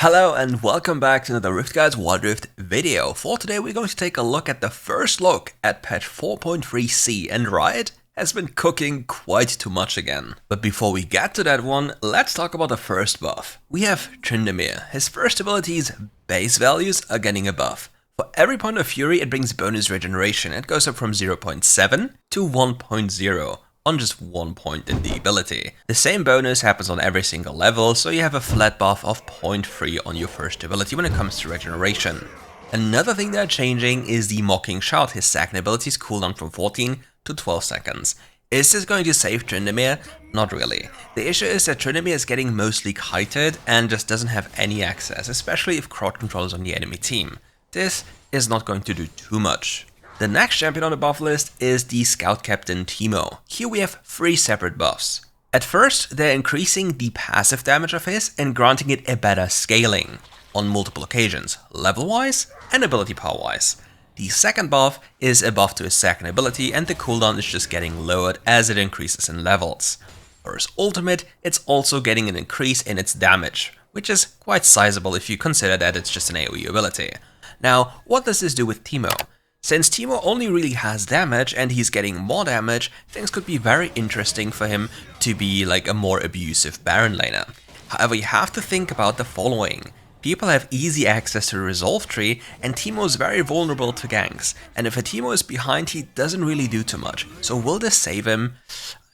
Hello and welcome back to another RiftGuides WildRift video. For today we're going to take a look at the first look at patch 4.3c, and Riot has been cooking quite too much again. But before we get to that one, let's talk about the first buff. We have Tryndamere. His first ability's base values are getting a buff. For every point of fury it brings bonus regeneration. It goes up from 0.7 to 1.0. on just 1 point in the ability. The same bonus happens on every single level, so you have a flat buff of 0.3 on your first ability when it comes to regeneration. Another thing they're changing is the Mocking Shout. His second ability's cooldown from 14 to 12 seconds. Is this going to save Tryndamere? Not really. The issue is that Tryndamere is getting mostly kited and just doesn't have any access, especially if crowd control is on the enemy team. This is not going to do too much. The next champion on the buff list is the Scout Captain Teemo. Here we have 3 separate buffs. At first, they're increasing the passive damage of his and granting it a better scaling on multiple occasions, level-wise and ability power-wise. The second buff is a buff to his second ability, and the cooldown is just getting lowered as it increases in levels. For his ultimate, it's also getting an increase in its damage, which is quite sizable if you consider that it's just an AoE ability. Now, what does this do with Teemo? Since Teemo only really has damage and he's getting more damage, things could be very interesting for him to be like a more abusive Baron laner. However, you have to think about the following. People have easy access to the resolve tree, and Teemo is very vulnerable to ganks. And if a Teemo is behind, he doesn't really do too much. So will this save him?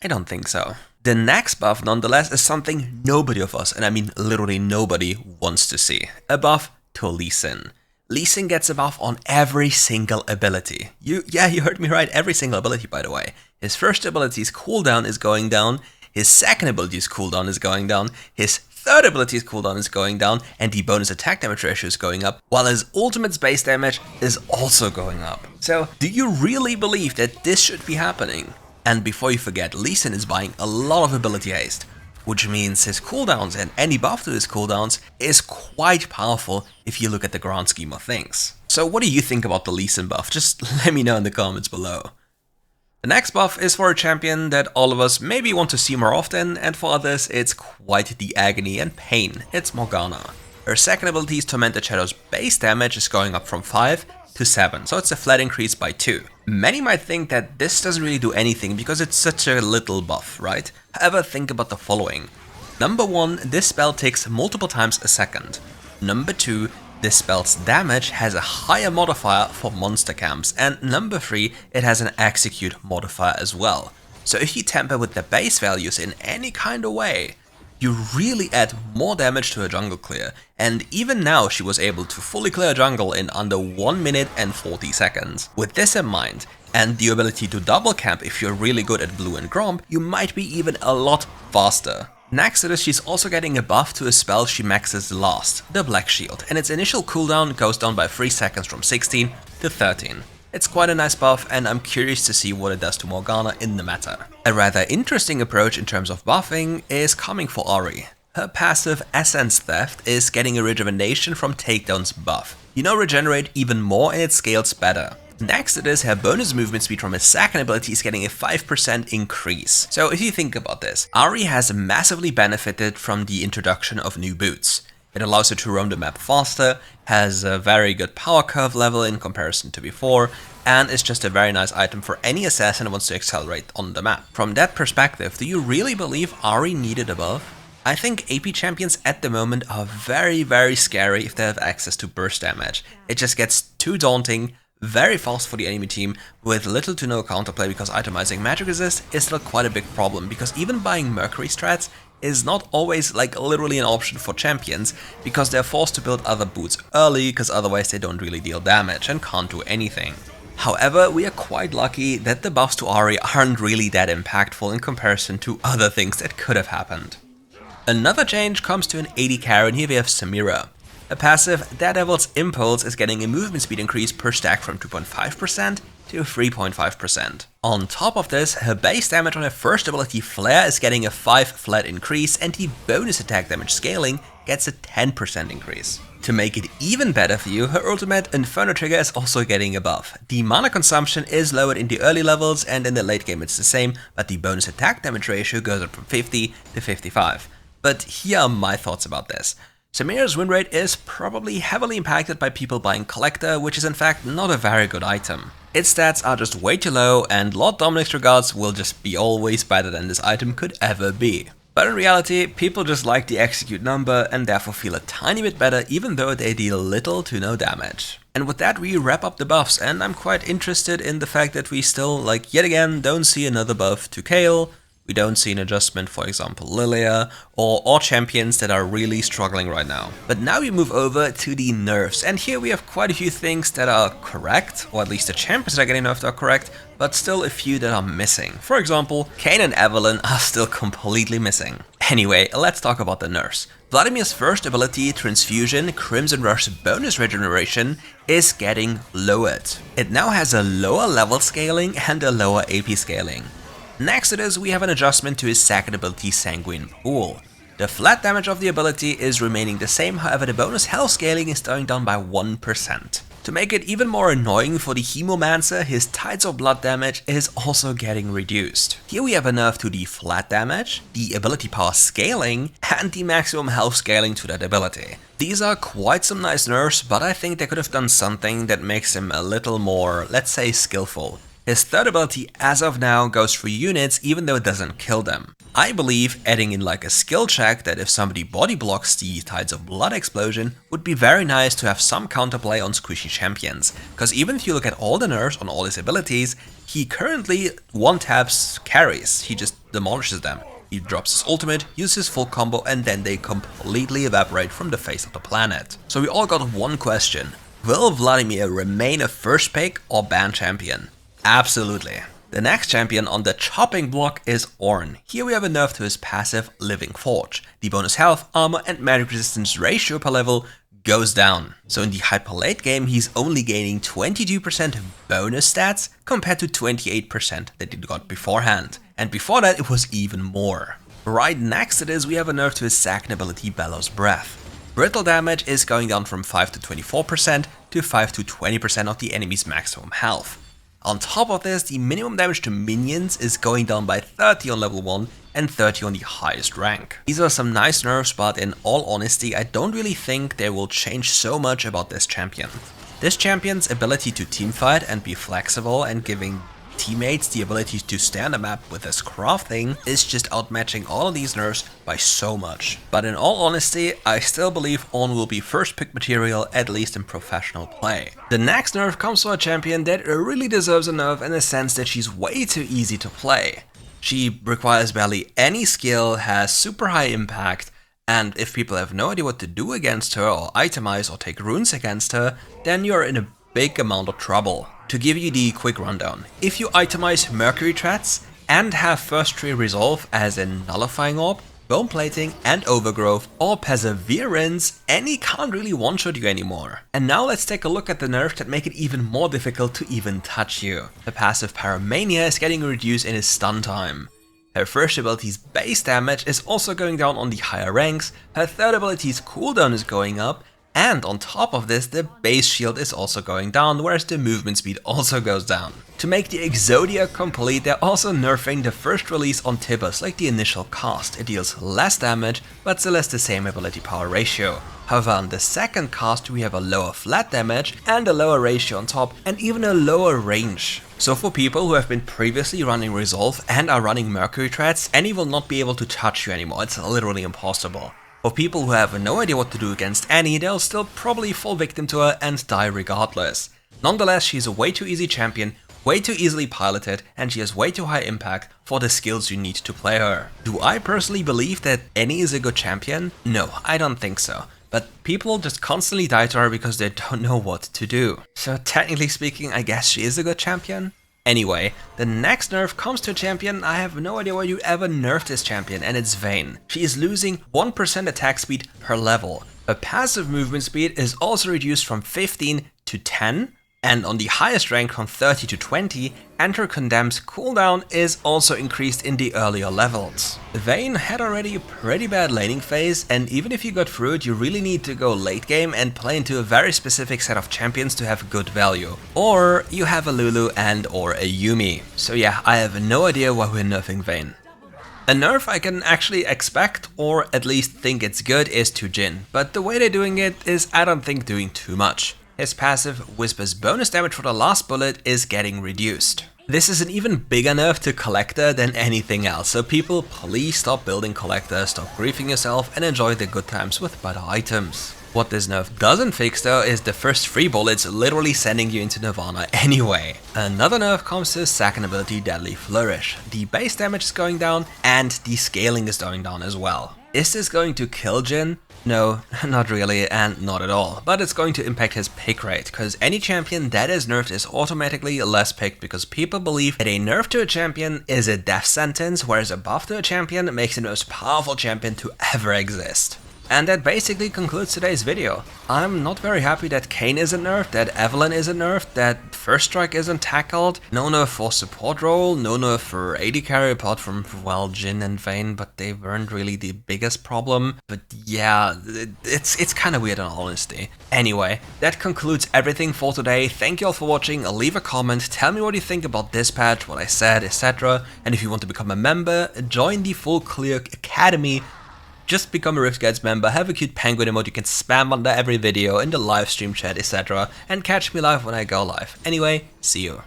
I don't think so. The next buff, nonetheless, is something nobody of us, and I mean literally nobody, wants to see. A buff to Lee Sin. Lee Sin gets a buff on every single ability. You heard me right, every single ability, by the way. His first ability's cooldown is going down, his second ability's cooldown is going down, his third ability's cooldown is going down, and the bonus attack damage ratio is going up, while his ultimate's base damage is also going up. So, do you really believe that this should be happening? And before you forget, Lee Sin is buying a lot of ability haste, which means his cooldowns and any buff to his cooldowns is quite powerful if you look at the grand scheme of things. So what do you think about the Lee Sin buff? Just let me know in the comments below. The next buff is for a champion that all of us maybe want to see more often, and for others it's quite the agony and pain. It's Morgana. Her second ability's Tormented Shadow's base damage is going up from 5 to 7, so it's a flat increase by 2. Many might think that this doesn't really do anything because it's such a little buff, right? However, think about the following. Number 1, this spell ticks multiple times a second. Number 2, this spell's damage has a higher modifier for monster camps. And number 3, it has an execute modifier as well. So if you tamper with the base values in any kind of way, you really add more damage to her jungle clear, and even now she was able to fully clear jungle in under 1 minute and 40 seconds. With this in mind, and the ability to double camp if you're really good at blue and Gromp, you might be even a lot faster. Next to this, she's also getting a buff to a spell she maxes last, the Black Shield, and its initial cooldown goes down by 3 seconds from 16 to 13. It's quite a nice buff, and I'm curious to see what it does to Morgana in the meta. A rather interesting approach in terms of buffing is coming for Ori. Her passive Essence Theft is getting a rejuvenation from takedown's buff. You know, regenerate even more and it scales better. Next to this, her bonus movement speed from his second ability is getting a 5% increase. So if you think about this, Ori has massively benefited from the introduction of new boots. It allows her to roam the map faster, has a very good power curve level in comparison to before, and is just a very nice item for any assassin who wants to accelerate on the map. From that perspective, do you really believe Ahri needed a buff? I think AP champions at the moment are very scary if they have access to burst damage. It just gets too daunting, very fast for the enemy team, with little to no counterplay, because itemizing magic resist is still quite a big problem, because even buying Mercury strats is not always like literally an option for champions, because they're forced to build other boots early, because otherwise they don't really deal damage and can't do anything. However, we are quite lucky that the buffs to Ahri aren't really that impactful in comparison to other things that could have happened. Another change comes to an AD carry, and here we have Samira. A passive, Daredevil's Impulse, is getting a movement speed increase per stack from 2.5% to 3.5%. On top of this, her base damage on her first ability Flare is getting a 5 flat increase, and the bonus attack damage scaling gets a 10% increase. To make it even better for you, her ultimate Inferno Trigger is also getting a buff. The mana consumption is lowered in the early levels, and in the late game it's the same, but the bonus attack damage ratio goes up from 50 to 55. But here are my thoughts about this. Samira's win rate is probably heavily impacted by people buying Collector, which is in fact not a very good item. Its stats are just way too low, and Lord Dominic's regards will just be always better than this item could ever be. But in reality, people just like the execute number and therefore feel a tiny bit better even though they deal little to no damage. And with that we wrap up the buffs, and I'm quite interested in the fact that we still, like yet again, don't see another buff to Kayle. We don't see an adjustment, for example, Lilia, or champions that are really struggling right now. But now we move over to the nerfs, and here we have quite a few things that are correct, or at least the champions that are getting nerfed are correct, but still a few that are missing. For example, Kayn and Evelynn are still completely missing. Anyway, let's talk about the nerfs. Vladimir's first ability, Transfusion, Crimson Rush bonus regeneration, is getting lowered. It now has a lower level scaling and a lower AP scaling. Next to this, we have an adjustment to his second ability, Sanguine Pool. The flat damage of the ability is remaining the same, however the bonus health scaling is going down by 1%. To make it even more annoying for the Hemomancer, his Tides of Blood damage is also getting reduced. Here we have a nerf to the flat damage, the ability power scaling, and the maximum health scaling to that ability. These are quite some nice nerfs, but I think they could have done something that makes him a little more, let's say, skillful. His third ability as of now goes for units even though it doesn't kill them. I believe adding in like a skill check that if somebody body blocks the Tides of Blood explosion would be very nice to have some counterplay on squishy champions. Because even if you look at all the nerfs on all his abilities, he currently one-taps carries, he just demolishes them. He drops his ultimate, uses his full combo, and then they completely evaporate from the face of the planet. So we all got one question: will Vladimir remain a first pick or ban champion? Absolutely. The next champion on the chopping block is Oren. Here we have a nerf to his passive Living Forge. The bonus health, armor and magic resistance ratio per level goes down. So in the hyper late game he's only gaining 22% bonus stats compared to 28% that he got beforehand. And before that it was even more. Right next to this we have a nerf to his second ability, Bellows Breath. Brittle damage is going down from 5 to 24% to 5 to 20% of the enemy's maximum health. On top of this, the minimum damage to minions is going down by 30 on level 1 and 30 on the highest rank. These are some nice nerfs, but in all honesty, I don't really think they will change so much about this champion. This champion's ability to teamfight and be flexible and giving teammates the ability to stay on the map with his crafting is just outmatching all of these nerfs by so much. But in all honesty, I still believe Oren will be first pick material, at least in professional play. The next nerf comes from a champion that really deserves a nerf in the sense that she's way too easy to play. She requires barely any skill, has super high impact, and if people have no idea what to do against her or itemize or take runes against her, then you're in a big amount of trouble. To give you the quick rundown, if you itemize Mercury Threats and have First Tree Resolve as in Nullifying Orb, Bone Plating and Overgrowth or Perseverance, any can't really one-shot you anymore. And now let's take a look at the nerfs that make it even more difficult to even touch you. The passive Pyromania is getting reduced in his stun time. Her first ability's base damage is also going down on the higher ranks, her third ability's cooldown is going up, and on top of this, the base shield is also going down, whereas the movement speed also goes down. To make the Exodia complete, they're also nerfing the first release on Tibbers like the initial cast. It deals less damage, but still has the same ability power ratio. However, on the second cast we have a lower flat damage and a lower ratio on top, and even a lower range. So for people who have been previously running Resolve and are running Mercury Threats, Annie will not be able to touch you anymore, it's literally impossible. For people who have no idea what to do against Annie, they'll still probably fall victim to her and die regardless. Nonetheless, she's a way too easy champion, way too easily piloted, and she has way too high impact for the skills you need to play her. Do I personally believe that Annie is a good champion? No, I don't think so. But people just constantly die to her because they don't know what to do. So technically speaking, I guess she is a good champion? Anyway, the next nerf comes to a champion. I have no idea why you ever nerfed this champion, and it's Vayne. She is losing 1% attack speed per level. Her passive movement speed is also reduced from 15 to 10, and on the highest rank from 30 to 20, and her Condemn's cooldown is also increased in the earlier levels. Vayne had already a pretty bad laning phase, and even if you got through it, you really need to go late game and play into a very specific set of champions to have good value. Or you have a Lulu and or a Yuumi. So yeah, I have no idea why we're nerfing Vayne. A nerf I can actually expect, or at least think it's good, is to Jhin, but the way they're doing it is, I don't think, doing too much. His passive Whisper's bonus damage for the last bullet is getting reduced. This is an even bigger nerf to Collector than anything else, so people, please stop building Collector, stop griefing yourself, and enjoy the good times with better items. What this nerf doesn't fix though is the first 3 bullets literally sending you into Nirvana anyway. Another nerf comes to his second ability, Deadly Flourish. The base damage is going down and the scaling is going down as well. Is this going to kill Jhin? No, not really, and not at all, but it's going to impact his pick rate, because any champion that is nerfed is automatically less picked, because people believe that a nerf to a champion is a death sentence, whereas a buff to a champion makes it the most powerful champion to ever exist. And that basically concludes today's video. I'm not very happy that Kayn isn't nerfed, that Evelynn isn't nerfed, that First Strike isn't tackled, no nerf for support role, no nerf for AD carry apart from, well, Jhin and Vayne, but they weren't really the biggest problem. But yeah, it's kind of weird in all honesty. Anyway, that concludes everything for today. Thank you all for watching, leave a comment, tell me what you think about this patch, what I said, etc. And if you want to become a member, join the Full Clear Academy. Just become a RiftGuides member, have a cute penguin emote you can spam under every video, in the live stream chat, etc. And catch me live when I go live. Anyway, see you.